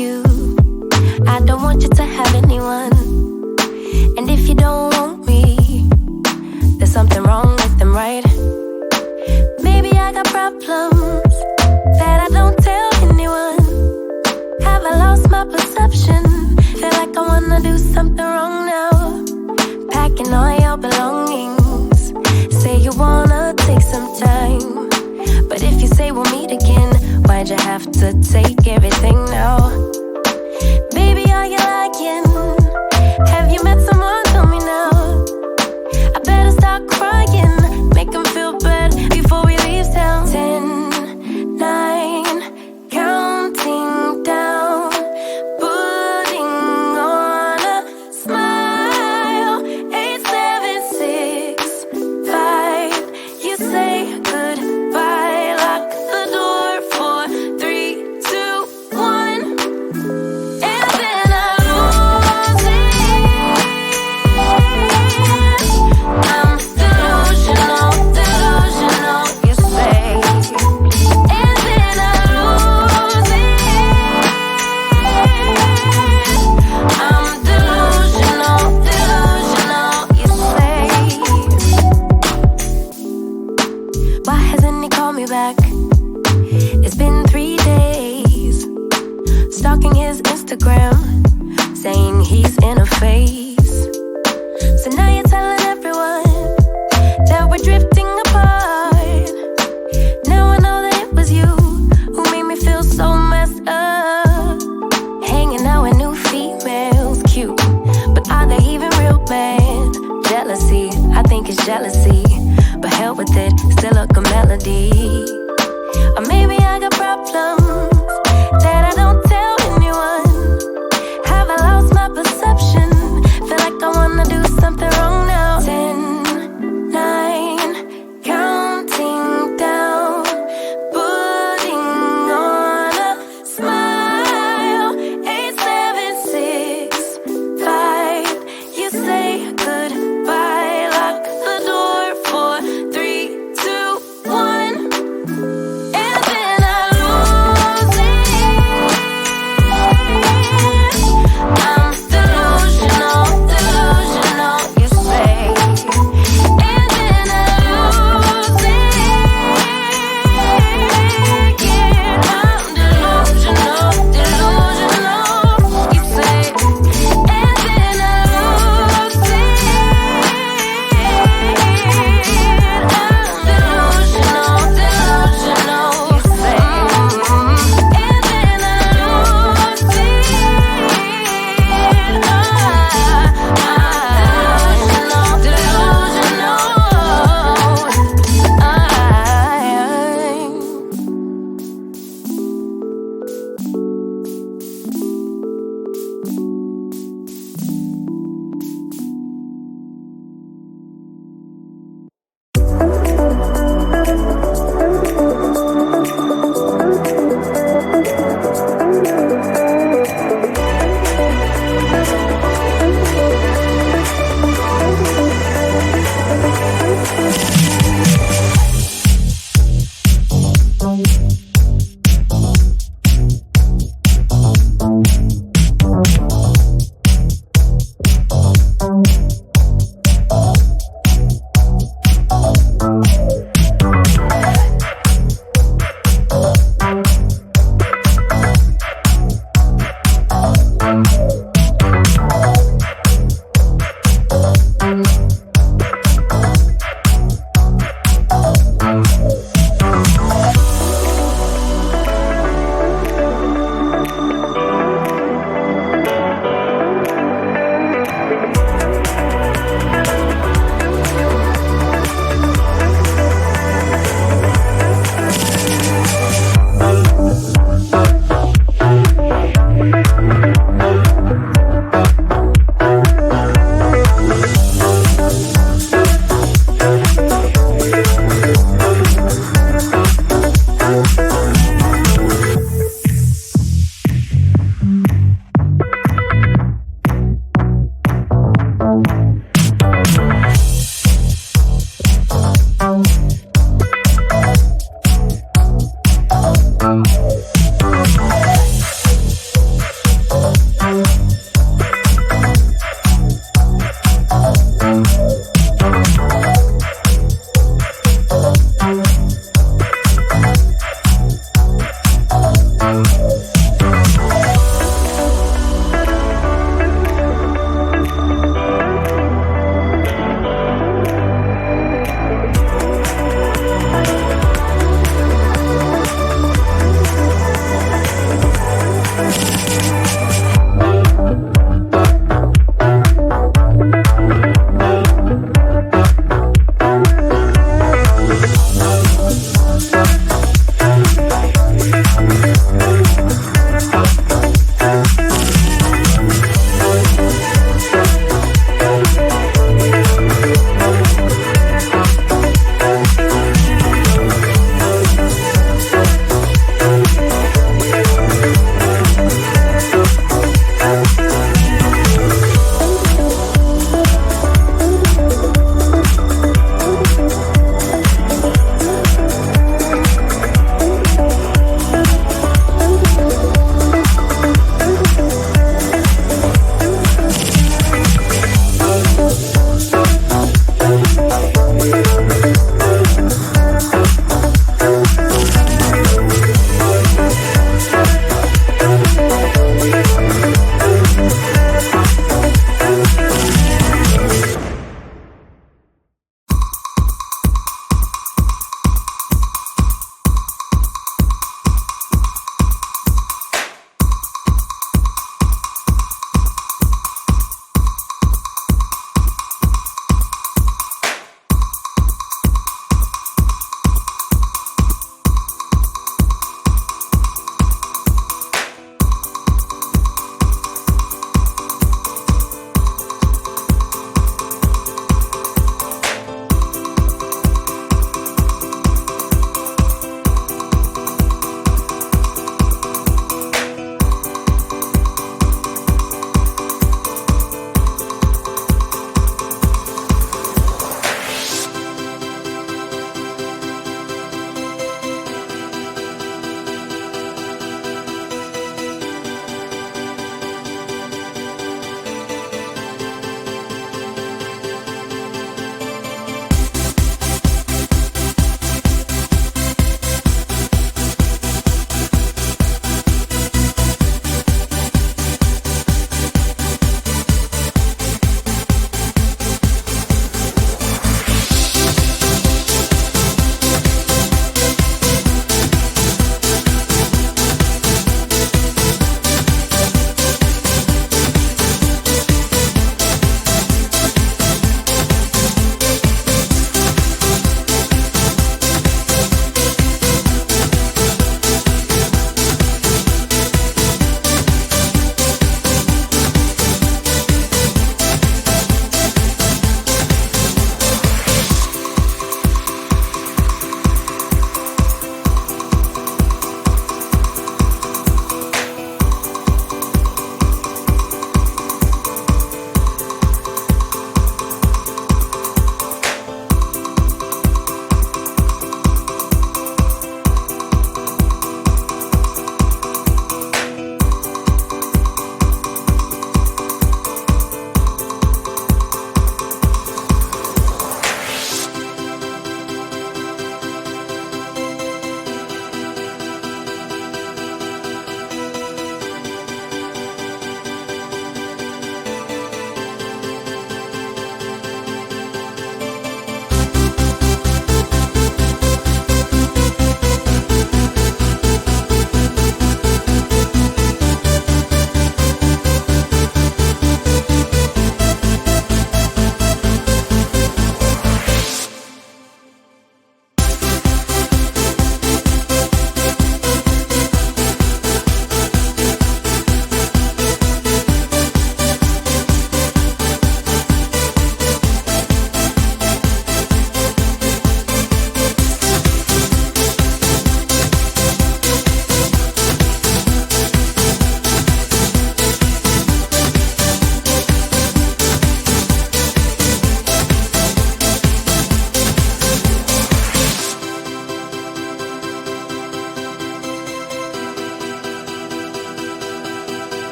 you. I don't want you to have anyone. And if you don't want me, there's something wrong with them, right? Maybe I got problems that I don't tell anyone. Have I lost my perception? Feel like I wanna do something wrong now. Packing all your belongings. Say you wanna take some time, but if you say we'll meet again, why'd you have to take everything now? Baby, are you lying? Have you met someone? Tell me now. I better start crying, make them feel bad before we leave town. 10, 9, counting down, putting on a smile. 8, 7, 6, 5. You say goodbye, lock the door for 3, 2, 1, and then I lose it. I'm delusional, delusional, you say, and then I lose it. I'm delusional, delusional, you say. Why hasn't he called me back? It's been 3 days. Stalking his Instagram, saying he's in a phase. So now you're telling everyone that we're drifting apart. Now I know that it was you who made me feel so messed up. Hanging out with new females, cute, but are they even real, man? Jealousy, I think it's jealousy, but hell with it, still a good melody. Or maybe I got problems that I don't tell anyone. Have I lost my perception? Feel like I wanna do something wrong now. 10, 9, counting down, putting on a smile. 8, 7, 6, 5. You say goodbye, lock the door for 3, 2, 1, and then I lose it.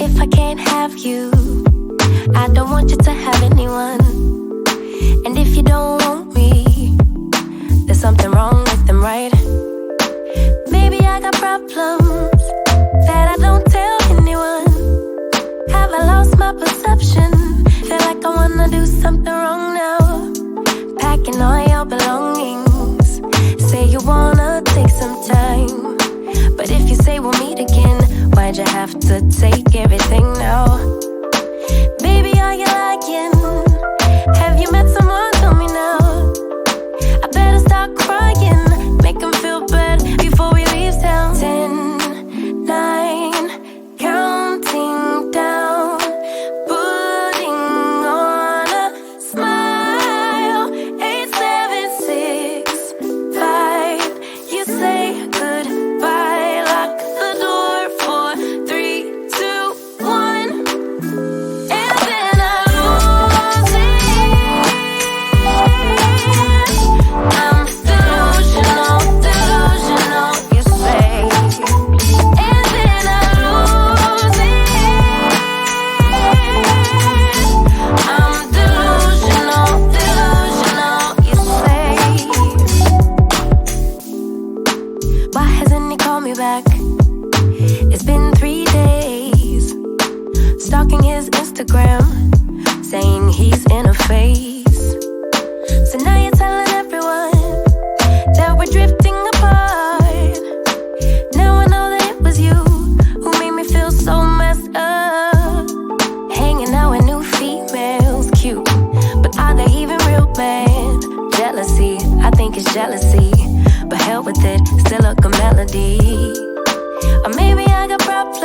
If I can't have you, I don't want you to have anyone. And if you don't want me, there's something wrong with them, right? Maybe I got problems that I don't tell anyone. Have I lost my perception? Feel like I wanna do something wrong now. Packing all your belongings. Say you wanna take some time, but if you say we'll meet again, why'd you have to take everything now? Baby, are you lying? Have you met someone? Tell me now. I better start crying, make them feel bad before we leave town. 10, 9, counting down, putting on a smile. 8, 7, 6, 5. You say goodbye, lock the door for 3, 2, 1, and then I lose it. I'm delusional, delusional, you say, and then I lose it. I'm delusional, delusional, you say. Why hasn't he called me back? It's been 3 days. Stalking his Instagram, saying he's in a phase. So now you're telling everyone that we're drifting apart. Now I know that it was you who made me feel so messed up. Hanging out with new females, cute, but are they even real, man? Jealousy, I think it's jealousy, but hell with it, still like a melody. Or maybe I got problems